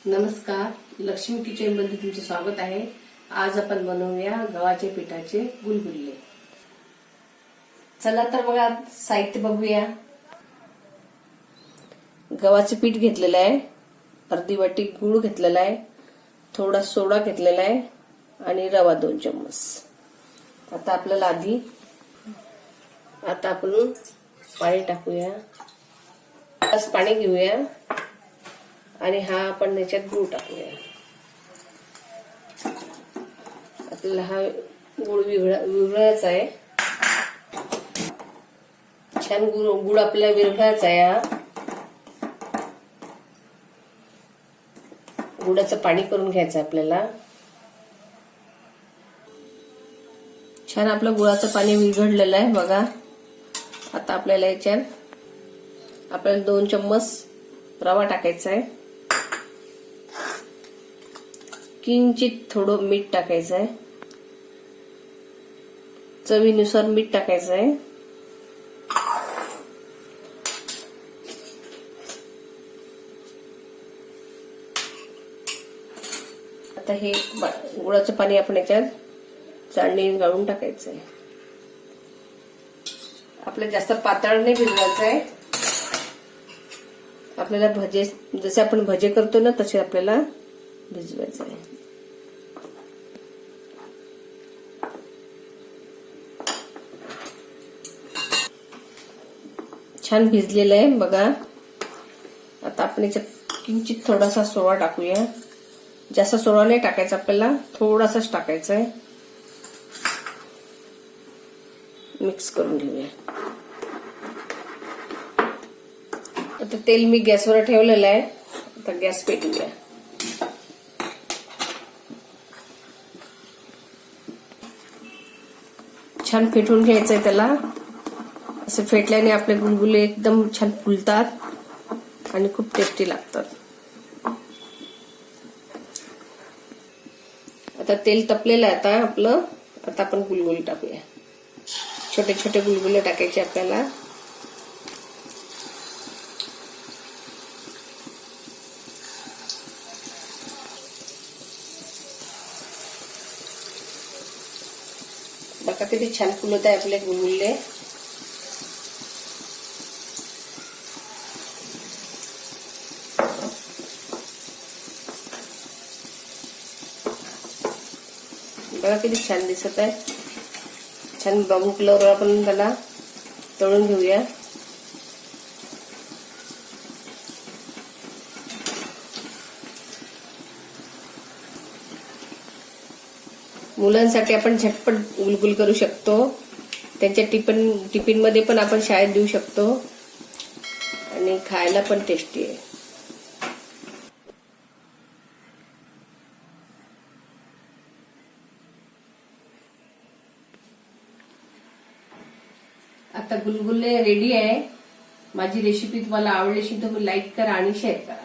नमस्कार, लक्ष्मी किचन मध्ये तुमचे स्वागत आहे। आज आपण बनवूया गव्हाच्या पिठाचे गुलगुले। चला तर बघा, साहित्य बघूया। गव्हाचे पीठ घेतलेलं आहे, अर्धी वाटी गूळ घेतलेला आहे, थोडा सोडा घेतलेला आहे आणि रवा 2 चम्मच। आता आपल्याला आपण पाणी टाकूया, बस पाणी घेऊया आणि हा आपण त्याच्यात गूळ टाकूया। आपल्याला हा गूळ विरघळायचा आहे, छान गूळ आपल्याला विरघळायचा आहे। गुळाचं पाणी करून घ्यायचं आपल्याला। छान आपलं गुळाचं पाणी विरघळलेलं आहे बघा। आता आपल्याला याच्यात 2 चम्मच रवा टाकायचा आहे, किंचित थोडं मीठ टाकायचं आहे, चवीनुसार मीठ टाकायचं आहे। आता हे गुळाचं पाणी आपण याच्यात चाळणीने गाळून टाकायचं आहे। आपल्याला जास्त पातळ नाही भिजवायचं आहे, आपल्याला भजे जसे आपण भजे करतो ना तसे आपल्याला भिजवायचं आहे। छान भिजलेलं आहे बघा। आता आपण याच्यात किंचित थोडासा सोडा टाकूया, जास्त सोडा नाही टाकायचा, आपल्याला थोडासाच टाकायचा आहे। मिक्स करून घेऊया। आता तेल मी गॅसवर ठेवलेलं आहे, आता गॅस पेटूया। छान फेटून घ्यायचंय त्याला, असं फेटल्याने आपले गुलगुले एकदम छान फुलतात आणि खूप टेस्टी लागतात। आता तेल तपलेलं आहे आता आपलं। आता आपण गुलगुले टाकूया, छोटे छोटे गुलगुले टाकायचे आपल्याला। बघा किती छान फुलत आहे आपले गुलगुले। बघा किती छान दिसत आहे, छान ब्राऊन कलर आपण त्याला तळून घेऊया। मुलांसाठी आपण झटपट गुलगुल करू शकतो, त्यांच्या टिफिन मध्ये पण आपण शाळेत देऊ शकतो आणि खायला पण टेस्टी आहे। आता गुलगुले रेडी आहे। माझी रेसिपी तुम्हाला आवडली असेल तर लाईक करा आणि शेअर करा।